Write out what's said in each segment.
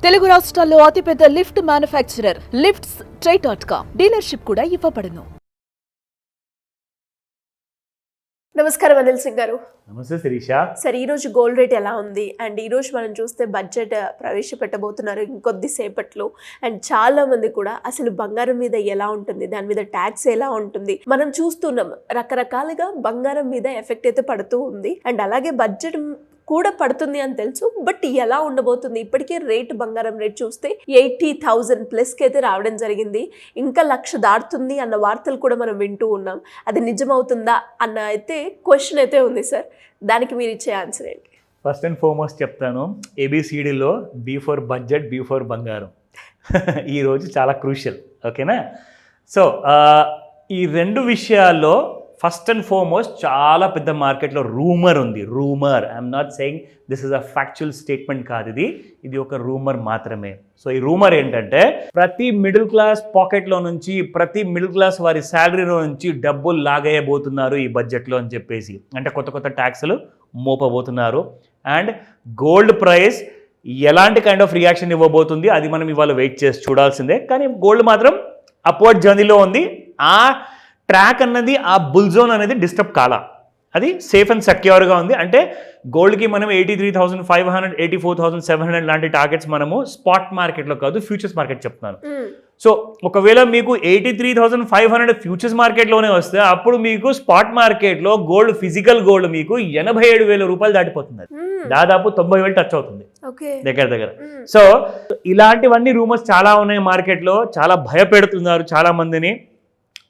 తెలుగు రాష్ట్రాల్లో అతిపెద్ద lift manufacturer lifts ట్రై.com dealership కూడా ఇవ్వబడును. నమస్కారం అనిల్ సింగ్ గారు. నమస్తే శిరీష. సరే, ఈరోజు గోల్డ్ రేట్ ఎలా ఉంది? అండ్ ఈరోజు మనం చూస్తే బడ్జెట్ ప్రవేశపెట్టబోతున్నారు ఇంకొద్దిసేపట్లో. అండ్ చాలా మంది కూడా అసలు బంగారం మీద ఎలా ఉంటుంది, దాని మీద ట్యాక్స్ ఎలా ఉంటుంది, మనం చూస్తున్నాం. రకరకాలుగా బంగారం మీద ఎఫెక్ట్ అయితే పడుతూ ఉంది. అండ్ అలాగే బడ్జెట్ కూడా పడుతుంది అని తెలుసు. బట్ ఎలా ఉండబోతుంది? ఇప్పటికే బంగారం రేట్ చూస్తే 80,000+ అయితే రావడం జరిగింది. ఇంకా 1,00,000 దాటుతుంది అన్న వార్తలు కూడా మనం వింటూ ఉన్నాం. అది నిజమవుతుందా అన్న అయితే క్వశ్చన్ అయితే ఉంది సార్. దానికి మీరు ఇచ్చే ఆన్సర్ ఏంటి? ఫస్ట్ అండ్ ఫార్మోస్ట్ చెప్తాను, ABCDలో B for budget, B for బంగారం. ఈరోజు చాలా క్రూషియల్. ఓకేనా? సో ఈ రెండు విషయాల్లో ఫస్ట్ అండ్ ఫార్మోస్ట్ చాలా పెద్ద మార్కెట్లో రూమర్ ఉంది. Rumour, I'm not saying this is a factual statement కాదు, ఇది ఒక రూమర్ మాత్రమే. సో ఈ రూమర్ ఏంటంటే, ప్రతి మిడిల్ క్లాస్ పాకెట్లో నుంచి, ప్రతి మిడిల్ క్లాస్ వారి శాలరీలో నుంచి డబ్బులు లాగేయబోతున్నారు ఈ బడ్జెట్లో అని చెప్పేసి. అంటే కొత్త కొత్త ట్యాక్స్లు మోపబోతున్నారు. అండ్ గోల్డ్ ప్రైస్ ఎలాంటి కైండ్ ఆఫ్ రియాక్షన్ ఇవ్వబోతుంది అది మనం ఇవాళ వెయిట్ చేసి చూడాల్సిందే. కానీ గోల్డ్ మాత్రం అప్వర్డ్ జర్నీలో ఉంది. ఆ ట్రాక్ అన్నది, ఆ బుల్ జోన్ అనేది డిస్టర్బ్ కాలా, అది సేఫ్ అండ్ సెక్యూర్గా ఉంది. అంటే గోల్డ్కి మనం 83,500, 84,700 లాంటి టార్గెట్స్ మనము స్పాట్ మార్కెట్లో కాదు, ఫ్యూచర్స్ మార్కెట్ చెప్తున్నాను. సో ఒకవేళ మీకు 83,500 ఫ్యూచర్స్ మార్కెట్లోనే వస్తే అప్పుడు మీకు స్పాట్ మార్కెట్లో గోల్డ్, ఫిజికల్ గోల్డ్ మీకు 87,000 రూపాయలు దాటిపోతుంది. దాదాపు 90,000 టచ్ అవుతుంది దగ్గర. సో ఇలాంటివన్నీ రూమర్స్ చాలా ఉన్నాయి మార్కెట్లో, చాలా భయపెడుతున్నారు చాలా మందిని.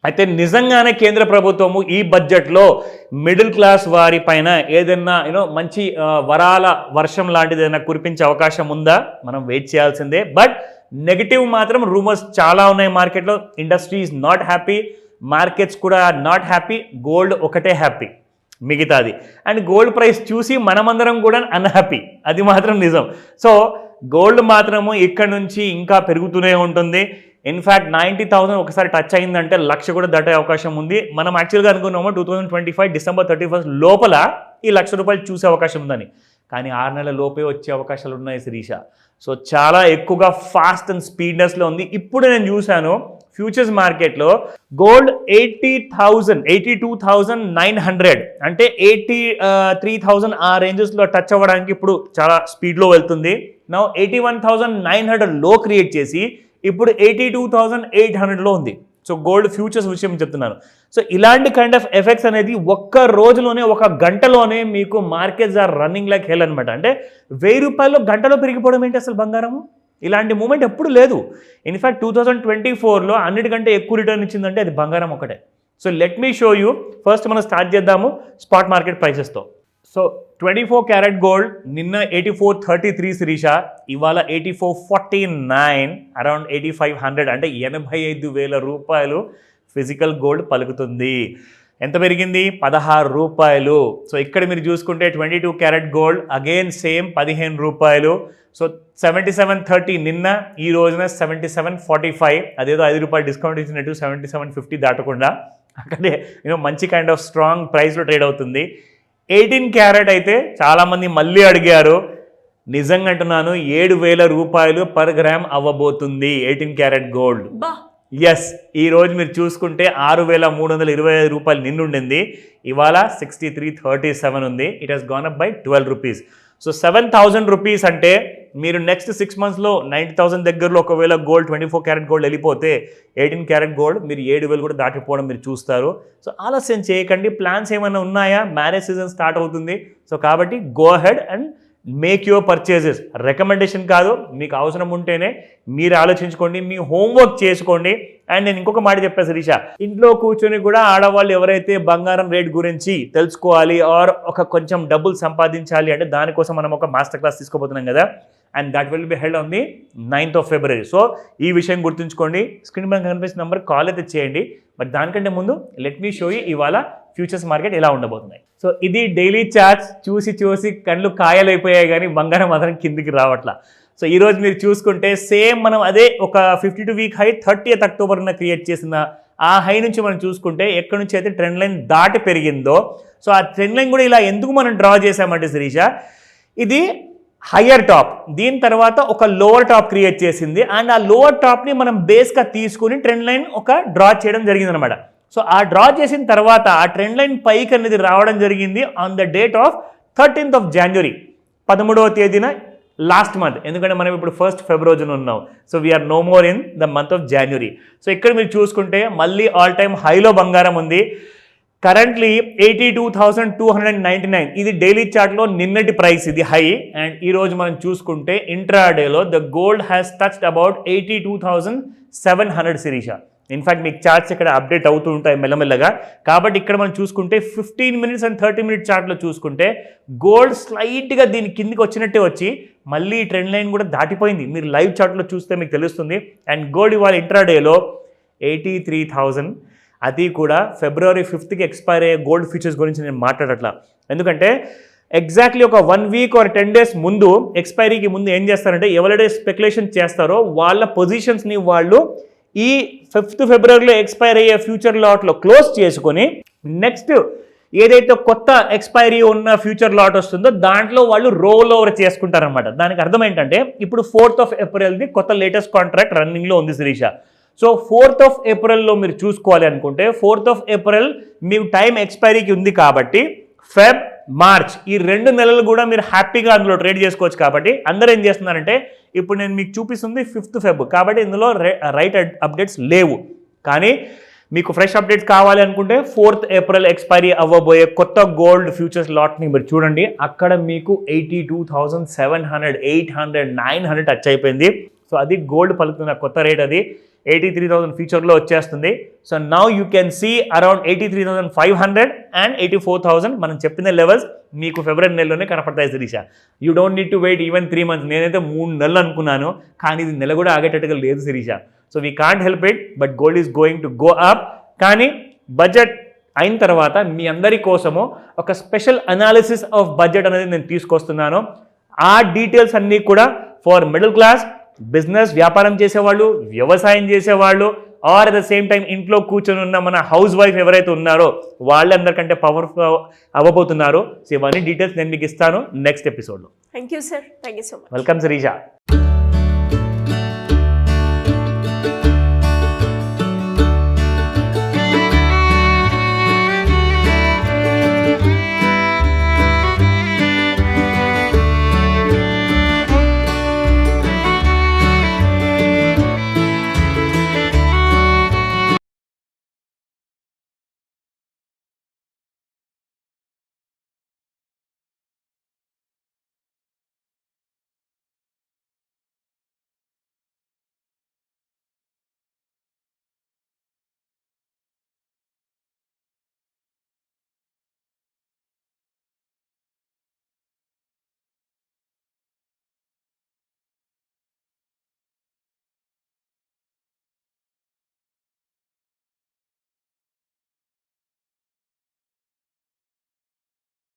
అయితే నిజంగానే కేంద్ర ప్రభుత్వము ఈ బడ్జెట్లో మిడిల్ క్లాస్ వారి పైన ఏదైనా మంచి వరాల వర్షం లాంటిది ఏదైనా కురిపించే అవకాశం ఉందా? మనం వెయిట్ చేయాల్సిందే. బట్ నెగిటివ్ మాత్రం రూమర్స్ చాలా ఉన్నాయి మార్కెట్లో. Industry is not happy, markets కూడా నాట్ హ్యాపీ, గోల్డ్ ఒకటే హ్యాపీ మిగతాది. అండ్ గోల్డ్ ప్రైస్ చూసి మనమందరం కూడా అన్హ్యాపీ, అది మాత్రం నిజం. సో గోల్డ్ మాత్రము ఇక్కడ నుంచి ఇంకా పెరుగుతూనే ఉంటుంది. ఇన్ఫ్యాక్ట్ 90,000 ఒకసారి టచ్ అయిందంటే 1,00,000 కూడా దాటే అవకాశం ఉంది. మనం యాక్చువల్గా అనుకున్నాము 2025 డిసెంబర్ 31 లోపల ఈ 1,00,000 రూపాయలు చూసే అవకాశం ఉందని. కానీ 6 నెలల లోపే వచ్చే అవకాశాలు ఉన్నాయి శిరీష. సో చాలా ఎక్కువగా ఫాస్ట్ అండ్ స్పీడ్నెస్లో ఉంది. ఇప్పుడు నేను చూశాను ఫ్యూచర్స్ మార్కెట్లో గోల్డ్ 82,900 అంటే 83,000 ఆ రేంజెస్లో టచ్ అవ్వడానికి ఇప్పుడు చాలా స్పీడ్లో వెళ్తుంది. నా 81,900 లో క్రియేట్ చేసి ఇప్పుడు 82,800లో ఉంది. సో గోల్డ్ ఫ్యూచర్స్ విషయం చెప్తున్నాను. సో ఇలాంటి కైండ్ ఆఫ్ ఎఫెక్ట్స్ అనేది ఒక్క రోజులోనే, ఒక గంటలోనే మీకు markets are running like hell అనమాట. అంటే 1,000 రూపాయలు గంటలో పెరిగిపోవడం ఏంటి అసలు బంగారము? ఇలాంటి మూమెంట్ ఎప్పుడు లేదు. ఇన్ఫ్యాక్ట్ 2024లో అన్నిటికంటే ఎక్కువ రిటర్న్ ఇచ్చిందంటే అది బంగారం ఒకటే. So let me show you. First మనం స్టార్ట్ చేద్దాము స్పాట్ మార్కెట్ ప్రైసెస్తో. సో 24 క్యారెట్ గోల్డ్ నిన్న 8433 శిరీష, ఇవాళ 8449, అరౌండ్ 8500 అంటే 85,000 రూపాయలు ఫిజికల్ గోల్డ్ పలుకుతుంది. ఎంత పెరిగింది? 16 రూపాయలు. సో ఇక్కడ మీరు చూసుకుంటే 22 క్యారెట్ గోల్డ్ అగైన్ సేమ్ 15 రూపాయలు. సో 7730 నిన్న, ఈ రోజున 7745, అదేదో 5 రూపాయలు డిస్కౌంట్ ఇచ్చినట్టు 7750 దాటకుండా అక్కడే మంచి కైండ్ ఆఫ్ స్ట్రాంగ్ ప్రైస్లో ట్రేడ్ అవుతుంది. 18 క్యారెట్ అయితే చాలామంది మళ్ళీ అడిగారు. నిజంగా అంటున్నాను, 7,000 రూపాయలు పర్ గ్రామ్ అవ్వబోతుంది 18 క్యారెట్ గోల్డ్. ఎస్, ఈరోజు మీరు చూసుకుంటే 6,325 రూపాయలు నిన్నుండింది, ఇవాళ 6337 ఉంది. It has gone up by 12 rupees. So 7,000 rupees అంటే మీరు నెక్స్ట్ 6 మంత్స్లో 90,000 దగ్గరలో ఒకవేళ గోల్డ్ 24 క్యారెట్ గోల్డ్ వెళ్ళిపోతే 18 క్యారెట్ గోల్డ్ మీరు 7,000 కూడా దాటిపోవడం మీరు చూస్తారు. సో ఆలస్యం చేయకండి. ప్లాన్స్ ఏమైనా ఉన్నాయా? మ్యారేజ్ సీజన్ స్టార్ట్ అవుతుంది. సో కాబట్టి go ahead and make your purchases. Recommendation కాదు, మీకు అవసరం ఉంటేనే మీరు ఆలోచించుకోండి, మీ హోంవర్క్ చేసుకోండి. అండ్ నేను ఇంకొక మాట చెప్పాను శిరీష, ఇంట్లో కూర్చొని కూడా ఆడవాళ్ళు ఎవరైతే బంగారం రేట్ గురించి తెలుసుకోవాలి ఆర్ కొంచెం డబ్బులు సంపాదించాలి అంటే దానికోసం మనం ఒక మాస్టర్ క్లాస్ తీసుకోబోతున్నాం కదా. And that will be held on the 9th of February. So ఈ విషయం గుర్తుంచుకోండి. స్క్రీన్ మీద కనిపిస్తున్న నెంబర్ కాల్ అయితే చేయండి. బట్ దానికంటే ముందు లెట్ మీ షో యూ ఇవాళ ఫ్యూచర్స్ మార్కెట్ ఎలా ఉండబోతున్నాయి. సో ఇది డైలీ చార్ట్స్ చూసి కళ్ళు కాయలైపోయాయి, కానీ బంగారం మాత్రం కిందికి రావట్లా. సో ఈరోజు మీరు చూసుకుంటే సేమ్ మనం అదే ఒక 52 వీక్ హై 30th అక్టోబర్న క్రియేట్ చేసిన ఆ హై నుంచి మనం చూసుకుంటే ఎక్కడి నుంచి అయితే ట్రెండ్ లైన్ దాటి పెరిగిందో, సో ఆ ట్రెండ్ లైన్ కూడా ఇలా ఎందుకు మనం డ్రా చేసామంటే శిరీష, ఇది హయ్యర్ టాప్, దీని తర్వాత ఒక లోవర్ టాప్ క్రియేట్ చేసింది. అండ్ ఆ లోవర్ టాప్ని మనం బేస్గా తీసుకుని ట్రెండ్ లైన్ ఒక డ్రా చేయడం జరిగింది అనమాట. సో ఆ డ్రా చేసిన తర్వాత ఆ ట్రెండ్ లైన్ పైకి అనేది రావడం జరిగింది on the date of 13th of January, 13వ తేదీన లాస్ట్ మంత్. ఎందుకంటే మనం ఇప్పుడు 1st February ఉన్నాం. So we are no more in the month of January. So ఇక్కడ మీరు చూసుకుంటే మళ్ళీ ఆల్ టైమ్ హైలో బంగారం ఉంది. కరెంట్లీ 82,299, ఇది డైలీ చార్ట్లో నిన్నటి ప్రైస్, ఇది హై. అండ్ ఈరోజు మనం చూసుకుంటే ఇంట్రాడేలో the gold has touched about 82,700 Shirisha. In fact మీకు చార్ట్స్ ఇక్కడ అప్డేట్ అవుతూ ఉంటాయి మెల్లమెల్లగా. కాబట్టి ఇక్కడ మనం చూసుకుంటే 15 minutes అండ్ 30 minute చార్ట్లో చూసుకుంటే గోల్డ్ స్లైట్గా దీని కిందికి వచ్చినట్టే వచ్చి మళ్ళీ ట్రెండ్ లైన్ కూడా దాటిపోయింది. మీరు లైవ్ చార్ట్లో చూస్తే మీకు తెలుస్తుంది. అండ్ గోల్డ్ ఇవాళ ఇంట్రాడేలో 83,000, అది కూడా February 5th ఎక్స్పైర్ అయ్యే గోల్డ్ ఫ్యూచర్స్ గురించి నేను మాట్లాడట్లా. ఎందుకంటే ఎగ్జాక్ట్లీ ఒక 1 week or 10 days ముందు, ఎక్స్పైరీకి ముందు ఏం చేస్తారంటే ఎవరైతే స్పెక్యులేషన్ చేస్తారో వాళ్ళ పొజిషన్స్ని వాళ్ళు ఈ 5th February ఎక్స్పైర్ అయ్యే ఫ్యూచర్ లాట్లో క్లోజ్ చేసుకొని నెక్స్ట్ ఏదైతే కొత్త ఎక్స్పైరీ ఉన్న ఫ్యూచర్ లాట్ వస్తుందో దాంట్లో వాళ్ళు రోల్ ఓవర్ చేసుకుంటారనమాట. దానికి అర్థం ఏంటంటే ఇప్పుడు 4th of Aprilది కొత్త లేటెస్ట్ కాంట్రాక్ట్ రన్నింగ్లో ఉంది శిరీష. సో 4th of Aprilలో మీరు చూసుకోవాలి అనుకుంటే 4th of April మీకు టైం ఎక్స్పైరీకి ఉంది కాబట్టి Feb, March ఈ 2 నెలలు కూడా మీరు హ్యాపీగా అందులో ట్రేడ్ చేసుకోవచ్చు. కాబట్టి అందరూ ఏం చేస్తున్నారంటే ఇప్పుడు నేను మీకు చూపిస్తుంది 5th Feb కాబట్టి ఇందులో రైట్ అప్డేట్స్ లేవు. కానీ మీకు ఫ్రెష్ అప్డేట్స్ కావాలి అనుకుంటే 4th April ఎక్స్పైరీ అవ్వబోయే కొత్త గోల్డ్ ఫ్యూచర్స్ లాట్ని మీరు చూడండి. అక్కడ మీకు 82,700, 800, 900 టచ్ అయిపోయింది. సో అది గోల్డ్ పలుకుతున్న కొత్త రేట్, అది 83,000 ఫ్యూచర్లో వచ్చేస్తుంది. So now you can see around 83,500 and 84,000 మనం చెప్పిన లెవెల్స్ మీకు ఫిబ్రవరి నెలలోనే కనపడతాయి Shirisha. You don't need to wait even 3 months. నేనైతే 3 నెలలు అనుకున్నాను, కానీ ఇది నెల కూడా ఆగేటట్టుగా లేదు Shirisha. So we can't help it, but gold is going to go up. కానీ బడ్జెట్ అయిన తర్వాత మీ అందరి కోసము ఒక స్పెషల్ అనాలిసిస్ ఆఫ్ బడ్జెట్ అనేది నేను తీసుకొస్తున్నాను. ఆ డీటెయిల్స్ అన్నీ కూడా ఫర్ మిడిల్ క్లాస్, బిజినెస్, వ్యాపారం చేసేవాళ్ళు, వ్యవసాయం చేసేవాళ్ళు, or at the same time ఇంట్లో కూర్చొని ఉన్న మన హౌస్ వైఫ్ ఎవరైతే ఉన్నారో వాళ్ళందరికంటే పవర్ఫుల్ అవ్వబోతున్నారు. సో ఇవన్నీ డీటెయిల్స్ నేను మీకు ఇస్తాను నెక్స్ట్ ఎపిసోడ్లో. Thank you sir, thank you so much. Welcome Sirisha.